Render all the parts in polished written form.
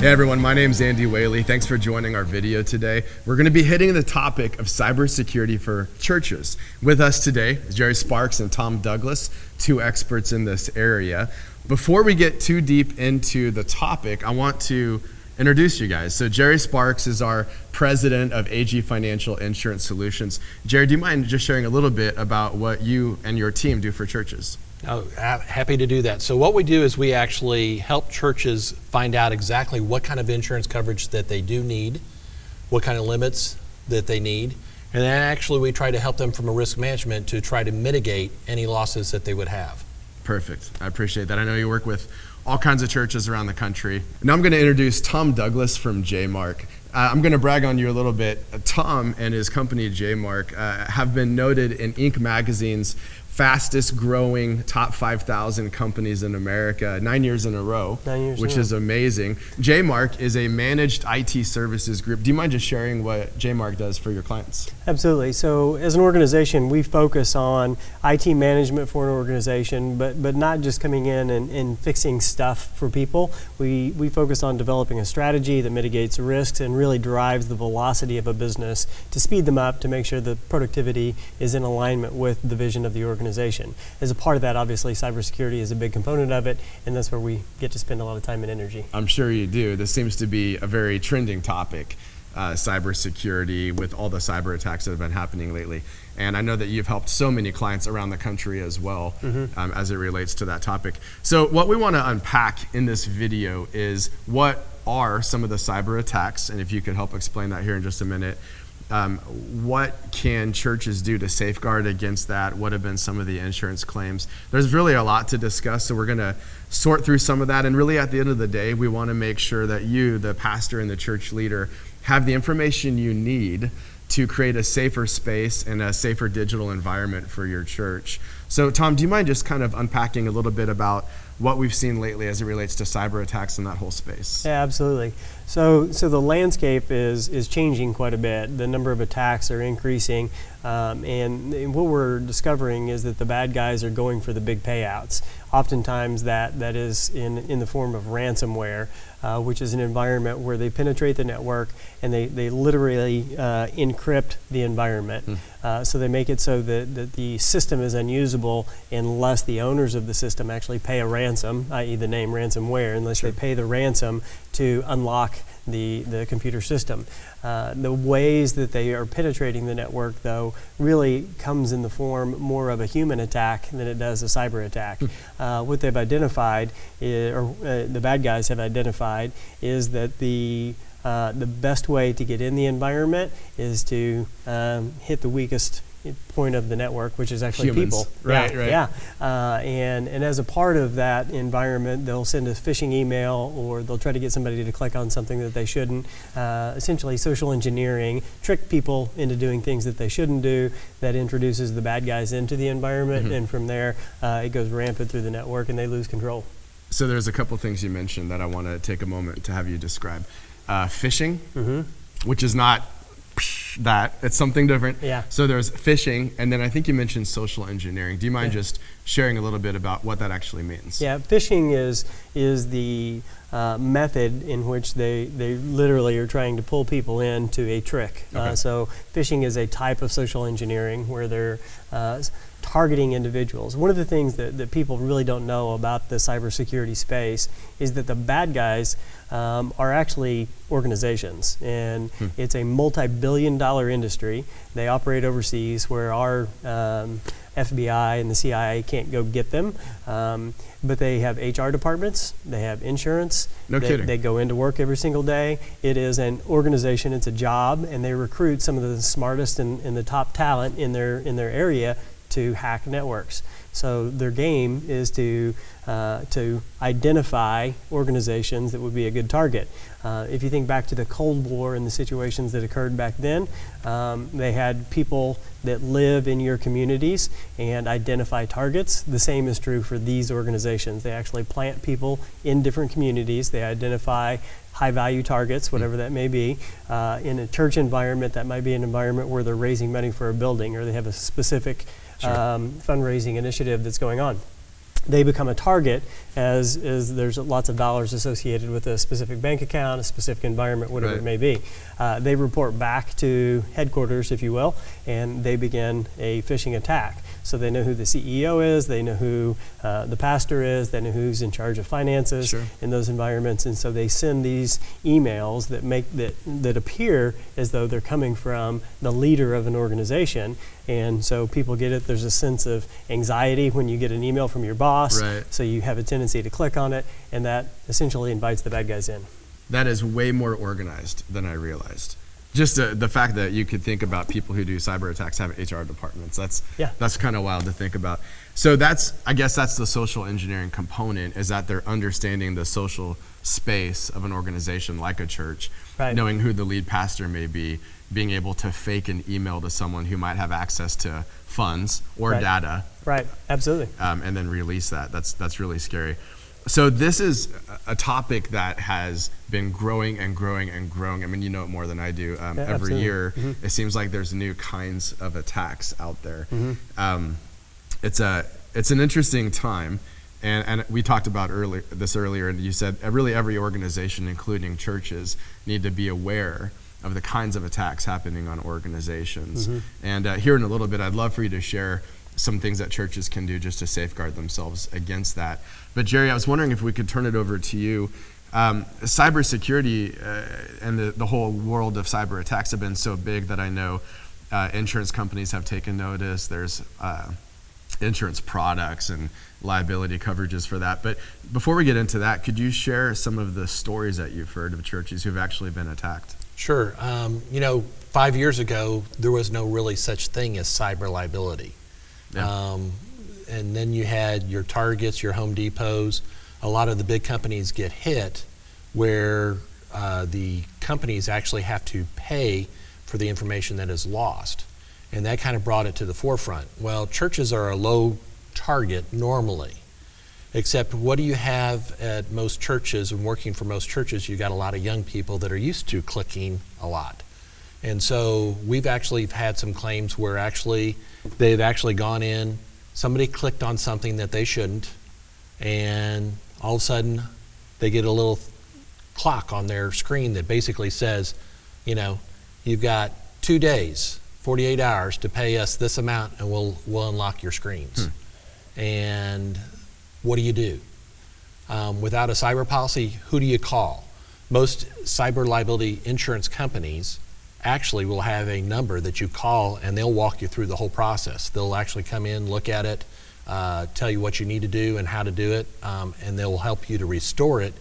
Hey everyone, my name's Andy Whaley. Thanks for joining our video today. We're going to be hitting the topic of cybersecurity for churches. With us today is Jerry Sparks and Tom Douglas, two experts in this area. Before we get too deep into the topic, I want to introduce you guys. So Jerry Sparks is our president of AG Financial Insurance Solutions. Jerry, do you mind just sharing a little bit about what you and your team do for churches? Oh, happy to do that. So what we do is we actually help churches find out exactly what kind of insurance coverage that they do need, what kind of limits that they need, and then actually we try to help them from a risk management to try to mitigate any losses that they would have. Perfect. I appreciate that. I know you work with all kinds of churches around the country. Now I'm going to introduce Tom Douglas from JMark. I'm going to brag on you a little bit. Tom and his company JMark have been noted in Inc. magazine's fastest growing top 5,000 companies in America 9 years in a row, which is amazing. JMark is a managed IT services group. Do you mind just sharing what JMark does for your clients? Absolutely. So as an organization, we focus on IT management for an organization, but not just coming in and fixing stuff for people. We focus on developing a strategy that mitigates risks and really drives the velocity of a business to speed them up to make sure the productivity is in alignment with the vision of the organization. As a part of that, obviously, cybersecurity is a big component of it, and that's where we get to spend a lot of time and energy. I'm sure you do. This seems to be a very trending topic, cybersecurity, with all the cyber attacks that have been happening lately. And I know that you've helped so many clients around the country as well, as it relates to that topic. So what we want to unpack in this video is what are some of the cyber attacks, and if you could help explain that here in just a minute. What can churches do to safeguard against that? What have been some of the insurance claims? There's really a lot to discuss, so we're going to sort through some of that. And really at the end of the day, we want to make sure that you, the pastor and the church leader, have the information you need to create a safer space and a safer digital environment for your church. So Tom, do you mind just kind of unpacking a little bit about what we've seen lately as it relates to cyber attacks in that whole space? Yeah, absolutely. So the landscape is changing quite a bit. The number of attacks are increasing, and what we're discovering is that the bad guys are going for the big payouts. Oftentimes that is in the form of ransomware, which is an environment where they penetrate the network and they literally encrypt the environment. So they make it so that the system is unusable unless the owners of the system actually pay a ransom, i.e. the name ransomware, unless they pay the ransom to unlock the computer system. The ways that they are penetrating the network, though, really comes in the form more of a human attack than it does a cyber attack. What they've identified, the bad guys have identified, is that the best way to get in the environment is to hit the weakest point of the network, which is actually humans. People. Right. Yeah. And as a part of that environment, they'll send a phishing email or they'll try to get somebody to click on something that they shouldn't. Essentially social engineering, trick people into doing things that they shouldn't do. That introduces the bad guys into the environment, and from there it goes rampant through the network and they lose control. So there's a couple things you mentioned that I want to take a moment to have you describe. Phishing, which is not that, it's something different. Yeah. So there's phishing, and then I think you mentioned social engineering. Do you mind just sharing a little bit about what that actually means? Yeah, phishing is the method in which they literally are trying to pull people into a trick. So phishing is a type of social engineering where they're targeting individuals. One of the things that people really don't know about the cybersecurity space is that the bad guys are actually organizations, and it's a multi-billion-dollar industry. They operate overseas where our FBI and the CIA can't go get them, but they have HR departments, they have insurance, No kidding. They go into work every single day. It is an organization, it's a job, and they recruit some of the smartest and the top talent in their area to hack networks. So their game is to identify organizations that would be a good target. If you think back to the Cold War and the situations that occurred back then, they had people that live in your communities and identify targets. The same is true for these organizations. They actually plant people in different communities. They identify high-value targets, whatever that may be. In a church environment, that might be an environment where they're raising money for a building, or they have a specific fundraising initiative that's going on. they become a target as there's lots of dollars associated with a specific bank account, a specific environment, whatever Right. it may be. They report back to headquarters, if you will, and they begin a phishing attack. So they know who the CEO is, they know who the pastor is, they know who's in charge of finances Sure. in those environments, and so they send these emails that appear as though they're coming from the leader of an organization. And so people get it. There's a sense of anxiety when you get an email from your boss. Right. So you have a tendency to click on it, and that essentially invites the bad guys in. That is way more organized than I realized. Just the fact that you could think about people who do cyber attacks have HR departments. That's kind of wild to think about. So I guess that's the social engineering component, is that they're understanding the social space of an organization like a church, Right. knowing who the lead pastor may be, being able to fake an email to someone who might have access to funds or Right. data, Right, absolutely. and then release that. That's really scary. So this is a topic that has been growing and growing and growing. I mean, you know it more than I do. Every absolutely. year, it seems like there's new kinds of attacks out there. It's an interesting time, and we talked about this earlier, and you said really every organization, including churches, need to be aware of the kinds of attacks happening on organizations. And here in a little bit, I'd love for you to share some things that churches can do just to safeguard themselves against that. But Jerry, I was wondering if we could turn it over to you. Cybersecurity and the whole world of cyber attacks have been so big that I know insurance companies have taken notice. There's insurance products and liability coverages for that. But before we get into that, could you share some of the stories that you've heard of churches who've actually been attacked? Sure. 5 years ago, there was no really such thing as cyber liability. Yeah. And then you had your Targets, your Home Depots. A lot of the big companies get hit where the companies actually have to pay for the information that is lost. And that kind of brought it to the forefront. Well, churches are a low target normally, except what do you have at most churches, and working for most churches, you got a lot of young people that are used to clicking a lot. And so we've actually had some claims where they've actually gone in, somebody clicked on something that they shouldn't, and all of a sudden they get a little clock on their screen that basically says, you've got 2 days, 48 hours to pay us this amount and we'll unlock your screens. And what do you do? Without a cyber policy, who do you call? Most cyber liability insurance companies actually will have a number that you call and they'll walk you through the whole process. They'll actually come in, look at it, tell you what you need to do and how to do it, and they'll help you to restore it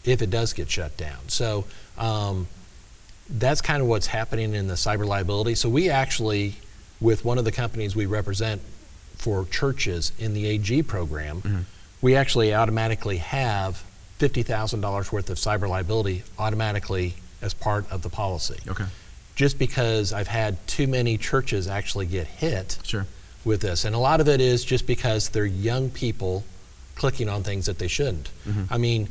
if it does get shut down. So that's kind of what's happening in the cyber liability. So we actually, with one of the companies we represent for churches in the AG program, we actually automatically have $50,000 worth of cyber liability automatically as part of the policy. Okay. Just because I've had too many churches actually get hit Sure. with this. And a lot of it is just because they're young people clicking on things that they shouldn't. I mean,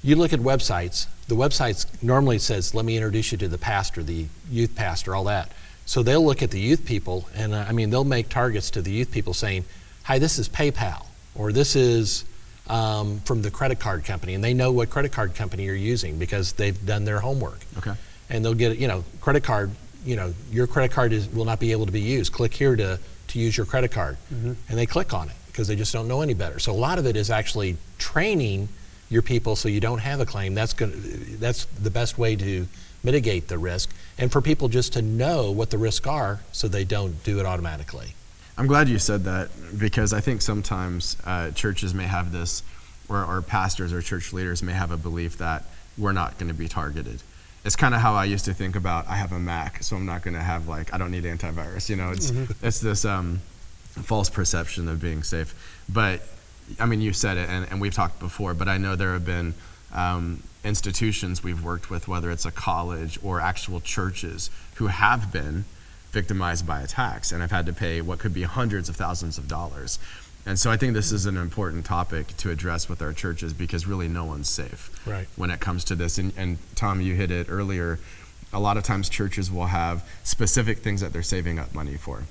you look at websites, the websites normally says, let me introduce you to the pastor, the youth pastor, all that. So they'll look at the youth people and they'll make targets to the youth people saying, hi, this is PayPal, or this is from the credit card company, and they know what credit card company you're using because they've done their homework. Okay. And they'll get, credit card, your credit card will not be able to be used. Click here to use your credit card. And they click on it because they just don't know any better. So a lot of it is actually training your people so you don't have a claim. That's the best way to mitigate the risk, and for people just to know what the risks are so they don't do it automatically. I'm glad you said that, because I think sometimes churches may have this, or pastors or church leaders may have a belief that we're not going to be targeted. It's kind of how I used to think about, I have a Mac, so I'm not going to have I don't need antivirus. It's this false perception of being safe. But you said it, and we've talked before, but I know there have been institutions we've worked with, whether it's a college or actual churches, who have been victimized by attacks and have had to pay what could be hundreds of thousands of dollars. And so I think this is an important topic to address with our churches, because really no one's safe when it comes to this. And Tom, you hit it earlier. A lot of times churches will have specific things that they're saving up money for.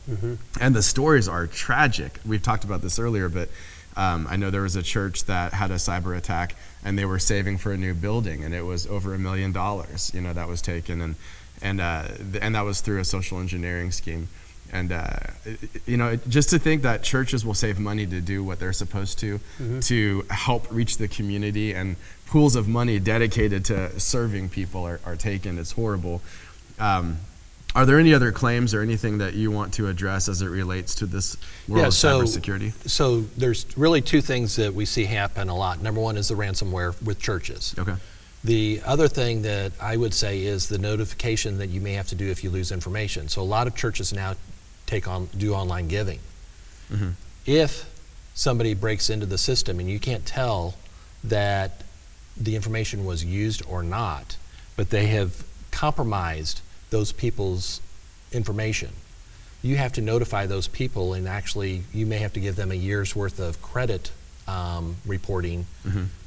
And the stories are tragic. We've talked about this earlier, but I know there was a church that had a cyber attack, and they were saving for a new building, and it was over $1 million, that was taken, and that was through a social engineering scheme. And just to think that churches will save money to do what they're supposed to help reach the community, and pools of money dedicated to serving people are taken. It's horrible. Are there any other claims or anything that you want to address as it relates to this world of cybersecurity? So there's really two things that we see happen a lot. Number one is the ransomware with churches. Okay. The other thing that I would say is the notification that you may have to do if you lose information. So a lot of churches now do online giving. Mm-hmm. If somebody breaks into the system and you can't tell that the information was used or not, but they have compromised those people's information, you have to notify those people, and actually you may have to give them a year's worth of credit reporting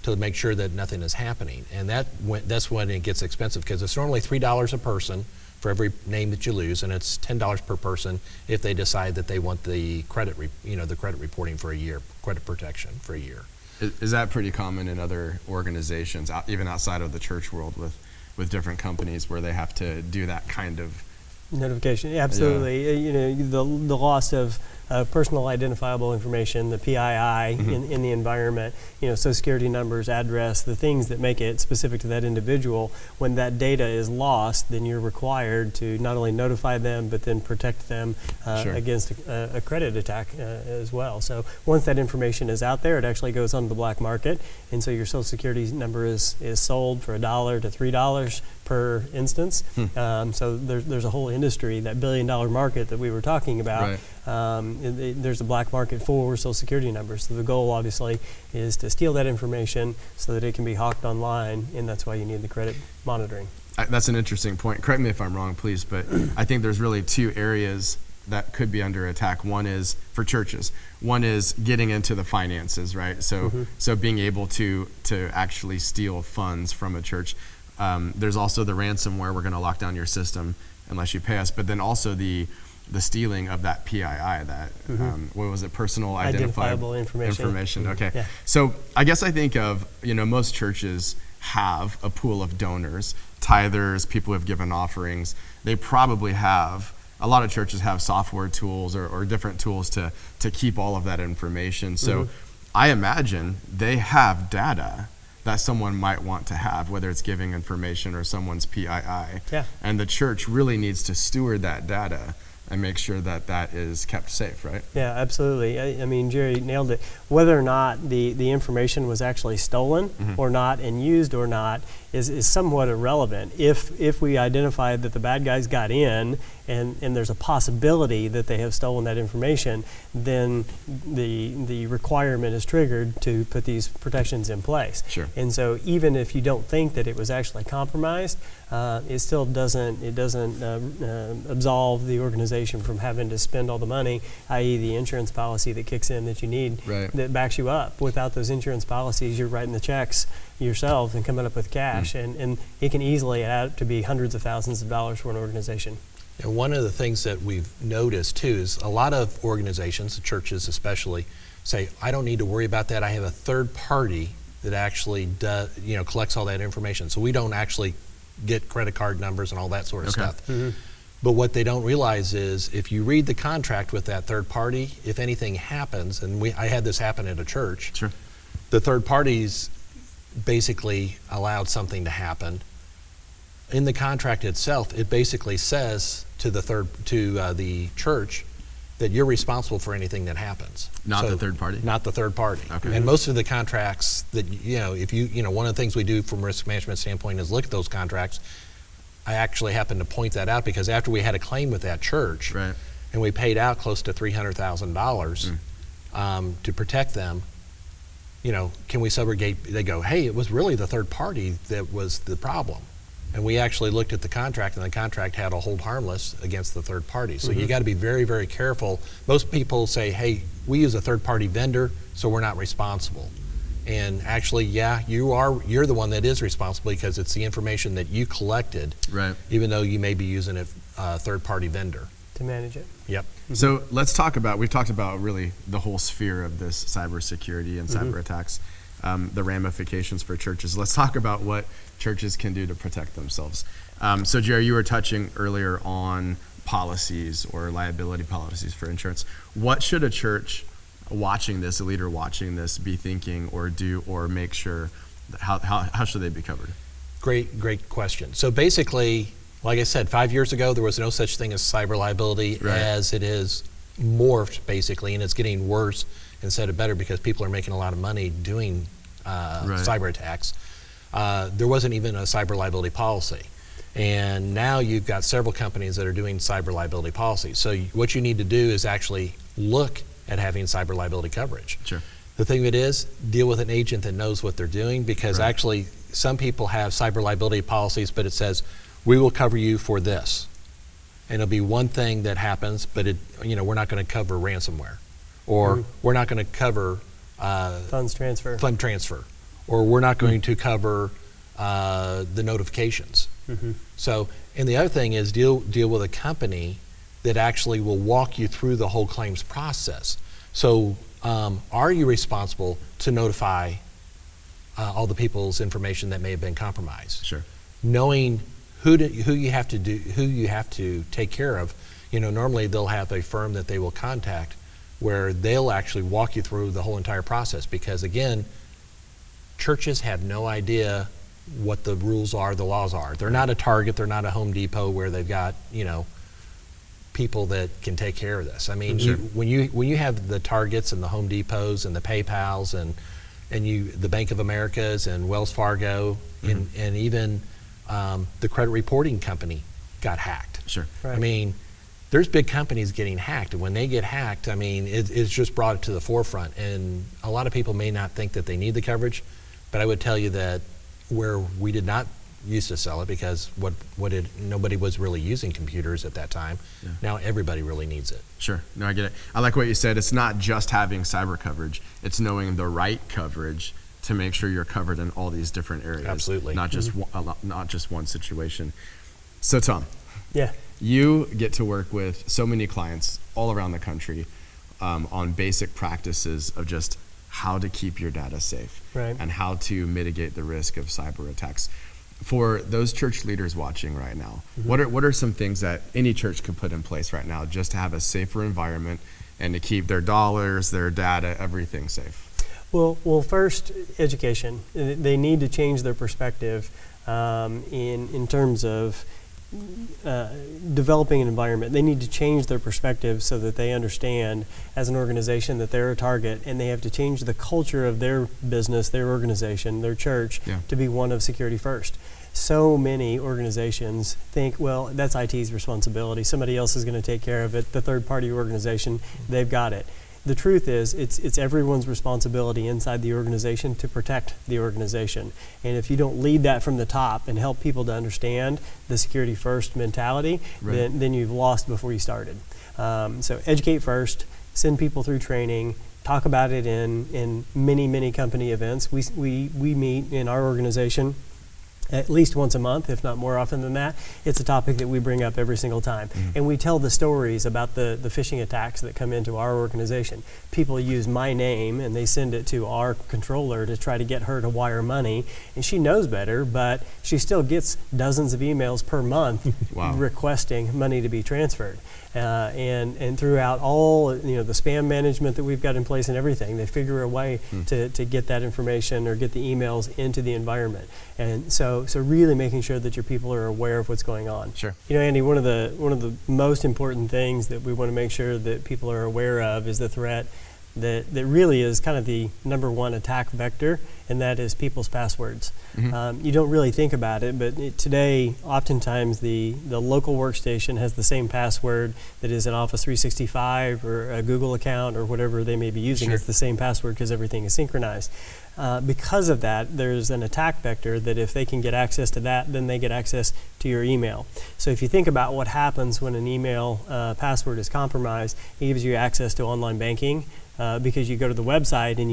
to make sure that nothing is happening. And that's when it gets expensive, because it's normally $3 a person for every name that you lose, and it's $10 per person if they decide that they want the credit reporting for a year, credit protection for a year. Is that pretty common in other organizations, even outside of the church world, with different companies where they have to do that kind of notification? Absolutely. Yeah. The loss of personal identifiable information, the PII in the environment, Social Security numbers, address, the things that make it specific to that individual. When that data is lost, then you're required to not only notify them, but then protect them against a credit attack as well. So once that information is out there, it actually goes on the black market, and so your Social Security number is sold for $1 to $3 per instance. So there's a whole industry, that $1 billion market that we were talking about. Right. There's a black market for Social Security numbers. So the goal, obviously, is to steal that information so that it can be hawked online, and that's why you need the credit monitoring. That's an interesting point. Correct me if I'm wrong, please, but I think there's really two areas that could be under attack. One is for churches. One is getting into the finances, right? So being able to actually steal funds from a church. There's also the ransomware. We're going to lock down your system unless you pay us. But then also the stealing of that PII, that what was it? Personal identifiable information. Okay. Yeah. So I guess I think of most churches have a pool of donors, tithers, people who have given offerings. They probably have. A lot of churches have software tools or different tools to keep all of that information. So I imagine they have data that someone might want to have, whether it's giving information or someone's PII. Yeah. And the church really needs to steward that data and make sure that that is kept safe, right? Yeah, absolutely. I mean, Jerry nailed it. Whether or not the information was actually stolen or not and used or not is somewhat irrelevant. If we identify that the bad guys got in and there's a possibility that they have stolen that information, then the requirement is triggered to put these protections in place. Sure. And so even if you don't think that it was actually compromised, it still doesn't absolve the organization from having to spend all the money, i.e. the insurance policy that kicks in that you need, that backs you up. Without those insurance policies, you're writing the checks yourself and coming up with cash, and it can easily add up to be hundreds of thousands of dollars for an organization. And one of the things that we've noticed too is a lot of organizations, churches especially, say, I don't need to worry about that. I have a third party that actually collects all that information. So we don't actually get credit card numbers and all that sort of stuff. But what they don't realize is if you read the contract with that third party, if anything happens, and I had this happen at a church, the third parties basically allowed something to happen. In the contract itself, it basically says to the church that you're responsible for anything that happens. Not the third party? Not the third party. Okay. And most of the contracts that, if one of the things we do from a risk management standpoint is look at those contracts. I actually happened to point that out because after we had a claim with that church, and we paid out close to $300,000 to protect them, can we subrogate? They go, hey, it was really the third party that was the problem. And we actually looked at the contract, and the contract had a hold harmless against the third party. So you got to be very, very careful. Most people say, hey, we use a third party vendor, so we're not responsible. And actually, you're the one that is responsible because it's the information that you collected, even though you may be using a third party vendor. to manage it. Yep. So let's talk about, we've talked about really the whole sphere of this cybersecurity and cyber attacks, the ramifications for churches. Let's talk about what churches can do to protect themselves. So Jerry, you were touching earlier on policies or liability policies for insurance. What should a church watching this, a leader watching this, be thinking or do or make sure, how should they be covered? Great question. So basically, like I said, 5 years ago, there was no such thing as cyber liability. Right. As it is morphed, basically, and it's getting worse instead of better because people are making a lot of money doing cyber attacks. There wasn't even a cyber liability policy. And now you've got several companies that are doing cyber liability policies. So what you need to do is actually look at having cyber liability coverage. Sure. The thing that is, deal with an agent that knows what they're doing, because actually some people have cyber liability policies, but it says, we will cover you for this. And it'll be one thing that happens, but we're not going to cover ransomware, or we're not going to cover Funds transfer, or we're not going to cover the notifications. So, and the other thing is deal with a company that actually will walk you through the whole claims process. So, are you responsible to notify all the people's information that may have been compromised? Sure. Knowing who you have to take care of. Normally they'll have a firm that they will contact where they'll actually walk you through the whole entire process, because again, churches have no idea what the rules are, the laws are. They're not a Target, they're not a Home Depot where they've got, people that can take care of this. I mean, when you have the Targets and the Home Depots and the PayPals and the Bank of Americas and Wells Fargo and even the credit reporting company got hacked. Sure. Right. I mean, there's big companies getting hacked, and when they get hacked, I mean, it's just brought it to the forefront. And a lot of people may not think that they need the coverage, but I would tell you that where we did not used to sell it, because nobody was really using computers at that time. Yeah. Now everybody really needs it. Sure. No, I get it. I like what you said. It's not just having cyber coverage. It's knowing the right coverage to make sure you're covered in all these different areas. Absolutely. Not just not just one situation. So Tom, Yeah. you get to work with so many clients all around the country on basic practices of just how to keep your data safe, Right. and how to mitigate the risk of cyber attacks. For those church leaders watching right now, what are some things that any church could put in place right now just to have a safer environment and to keep their dollars, their data, everything safe? Well, first, education. They need to change their perspective in terms of developing an environment. They need to change their perspective so that they understand as an organization that they're a target, and they have to change the culture of their business, their organization, their church to be one of security first. So many organizations think, well, that's IT's responsibility. Somebody else is going to take care of it. The third-party organization, they've got it. The truth is, it's everyone's responsibility inside the organization to protect the organization. And if you don't lead that from the top and help people to understand the security first mentality, then you've lost before you started. So educate first, send people through training, talk about it in many company events. We meet in our organization at least once a month, if not more often than that. It's a topic that we bring up every single time. And we tell the stories about the phishing attacks that come into our organization. People use my name and they send it to our controller to try to get her to wire money. And she knows better, but she still gets dozens of emails per month requesting money to be transferred. And throughout all the spam management that we've got in place and everything, they figure a way to get that information or get the emails into the environment. And so really making sure that your people are aware of what's going on. Sure. Andy, one of the most important things that we want to make sure that people are aware of is the threat that really is kind of the number one attack vector, and that is people's passwords. You don't really think about it, but today, oftentimes the local workstation has the same password that is an Office 365 or a Google account or whatever they may be using. It's the same password because everything is synchronized. Because of that, there's an attack vector that if they can get access to that, then they get access to your email. So if you think about what happens when an email password is compromised, it gives you access to online banking, because you go to the website and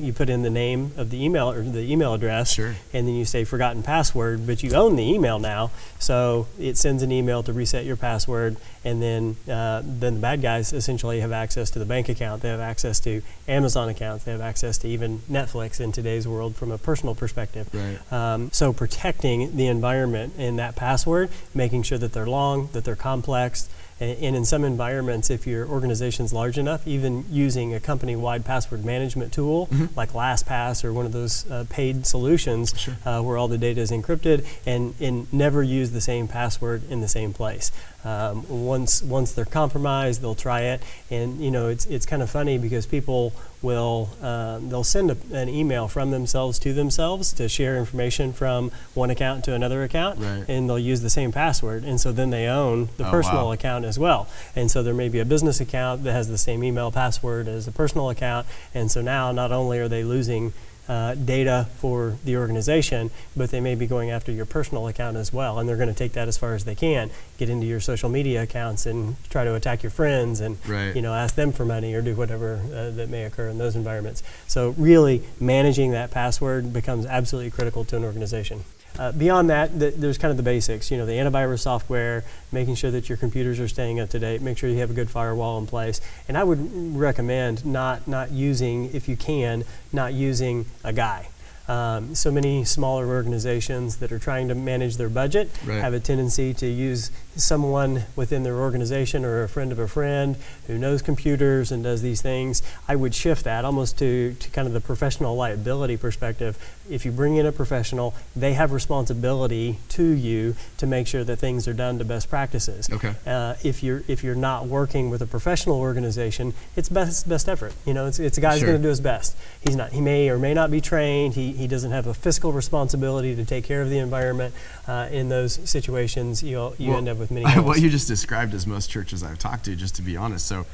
you put in the name of the email or the email address, Sure. and then you say forgotten password, but you own the email now, so it sends an email to reset your password, and then the bad guys essentially have access to the bank account, they have access to Amazon accounts, they have access to even Netflix in today's world from a personal perspective. Right. So protecting the environment in that password, making sure that they're long, that they're complex, and in some environments, if your organization's large enough, even using a company-wide password management tool like LastPass or one of those paid solutions where all the data is encrypted, and never use the same password in the same place. Once they're compromised, they'll try it, and it's kind of funny because people will they'll send an email from themselves to share information from one account to another account, Right. and they'll use the same password, and so then they own the personal account as well. And so there may be a business account that has the same email password as a personal account, and so now not only are they losing data for the organization, but they may be going after your personal account as well, and they're going to take that as far as they can, get into your social media accounts and try to attack your friends and Right. ask them for money or do whatever that may occur in those environments. So really managing that password becomes absolutely critical to an organization. Beyond that, there's kind of the basics, the antivirus software, making sure that your computers are staying up to date, make sure you have a good firewall in place. And I would recommend not using, if you can, not using a guy. So many smaller organizations that are trying to manage their budget Right. have a tendency to use someone within their organization or a friend of a friend who knows computers and does these things. I would shift that almost to kind of the professional liability perspective. If you bring in a professional, they have responsibility to you to make sure that things are done to best practices. Okay. If you're not working with a professional organization, it's best effort. It's a guy who's Sure. going to do his best. He may or may not be trained. He doesn't have a fiscal responsibility to take care of the environment. In those situations, you end up with many holes. What you just described is most churches I've talked to, just to be honest. So,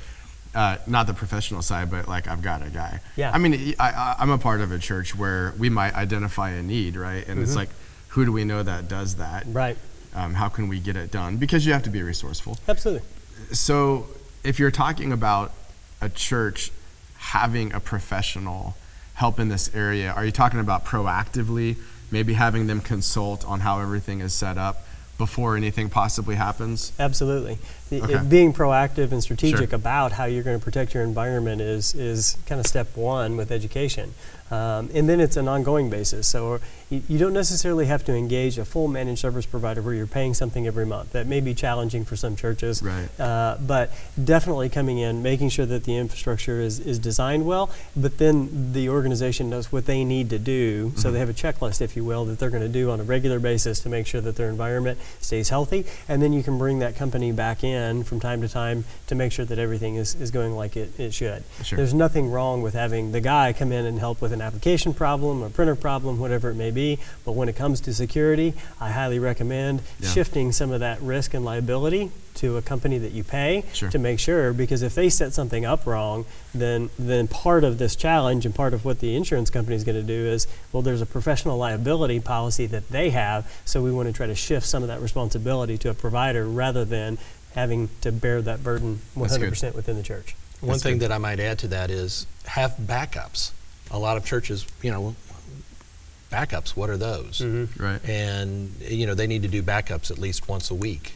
not the professional side, but like I've got a guy. Yeah. I mean, I'm a part of a church where we might identify a need, right? And it's like, who do we know that does that? Right. How can we get it done? Because you have to be resourceful. Absolutely. So, if you're talking about a church having a professional help in this area, are you talking about proactively, maybe having them consult on how everything is set up before anything possibly happens? Absolutely. Okay. Being proactive and strategic Sure. about how you're going to protect your environment is kind of step one with education. And then it's an ongoing basis. So you don't necessarily have to engage a full managed service provider where you're paying something every month. That may be challenging for some churches. Right. But definitely coming in, making sure that the infrastructure is designed well, but then the organization knows what they need to do. So they have a checklist, if you will, that they're going to do on a regular basis to make sure that their environment stays healthy. And then you can bring that company back in from time to time to make sure that everything is going like it should. Sure. There's nothing wrong with having the guy come in and help with an application problem, a printer problem, whatever it may be. But when it comes to security, I highly recommend shifting some of that risk and liability to a company that you pay Sure. to make sure, because if they set something up wrong, then part of this challenge and part of what the insurance company is going to do is, well, there's a professional liability policy that they have, so we want to try to shift some of that responsibility to a provider rather than having to bear that burden 100% within the church. One thing that I might add to that is have backups. A lot of churches, backups, what are those? Right. And, they need to do backups at least once a week.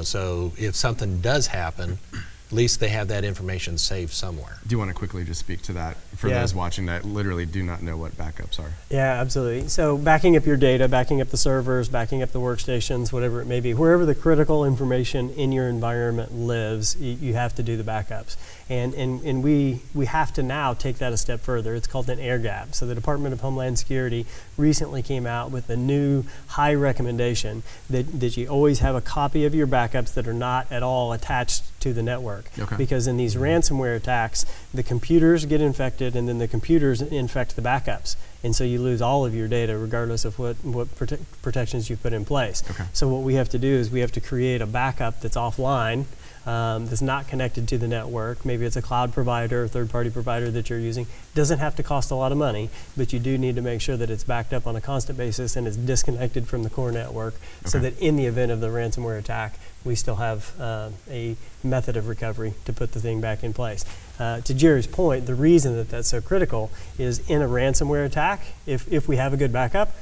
So if something does happen, at least they have that information saved somewhere. Do you want to quickly just speak to that for those watching that literally do not know what backups are? Yeah, absolutely. So backing up your data, backing up the servers, backing up the workstations, whatever it may be, wherever the critical information in your environment lives, you have to do the backups. And we have to now take that a step further. It's called an air gap. So the Department of Homeland Security recently came out with a new high recommendation that you always have a copy of your backups that are not at all attached to the network. Okay. Because in these ransomware attacks, the computers get infected and then the computers infect the backups. And so you lose all of your data regardless of what protections you've put in place. Okay. So what we have to do is we have to create a backup that's offline, that's not connected to the network. Maybe it's a cloud provider or third-party provider that you're using. Doesn't have to cost a lot of money, but you do need to make sure that it's backed up on a constant basis and it's disconnected from the core network so that in the event of the ransomware attack, we still have a method of recovery to put the thing back in place. To Jerry's point, the reason that that's so critical is in a ransomware attack, if we have a good backup,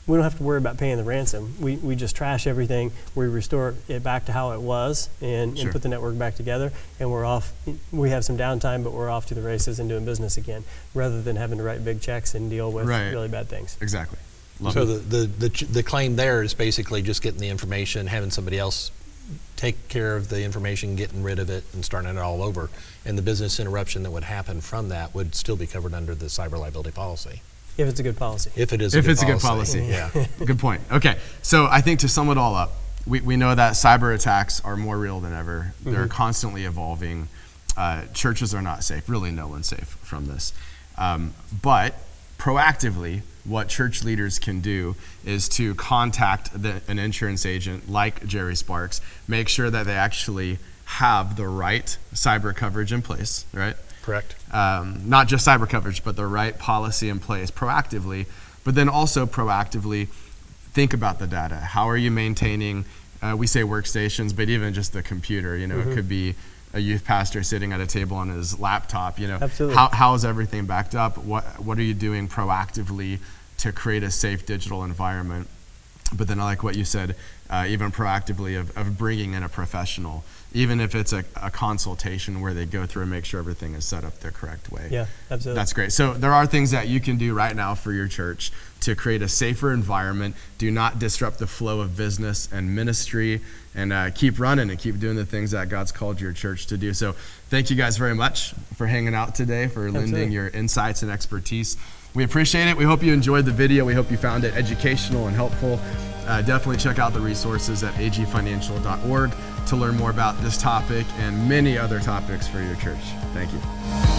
we don't have to worry about paying the ransom. We just trash everything, we restore it back to how it was, and put the network back together, and we're off. We have some downtime, but we're off to the races and doing business again, rather than having to write big checks and deal with really bad things. Exactly. So the claim there is basically just getting the information, having somebody else take care of the information, getting rid of it, and starting it all over. And the business interruption that would happen from that would still be covered under the cyber liability policy. If it's a good policy. If it is a good policy. Yeah. Good point. Okay, so I think to sum it all up, we know that cyber attacks are more real than ever. They're constantly evolving. Churches are not safe. Really, no one's safe from this. But proactively, what church leaders can do is to contact an insurance agent like Jerry Sparks, make sure that they actually have the right cyber coverage in place, right? Correct. Not just cyber coverage, but the right policy in place proactively, but then also proactively think about the data. How are you maintaining, we say workstations, but even just the computer, it could be a youth pastor sitting at a table on his laptop, Absolutely. How is everything backed up? What are you doing proactively to create a safe digital environment? But then I like what you said, even proactively of bringing in a professional, even if it's a consultation where they go through and make sure everything is set up the correct way. Yeah, absolutely. That's great. So there are things that you can do right now for your church to create a safer environment. Do not disrupt the flow of business and ministry, and keep running and keep doing the things that God's called your church to do. So thank you guys very much for hanging out today, for lending your insights and expertise. We appreciate it. We hope you enjoyed the video. We hope you found it educational and helpful. Definitely check out the resources at agfinancial.org to learn more about this topic and many other topics for your church. Thank you.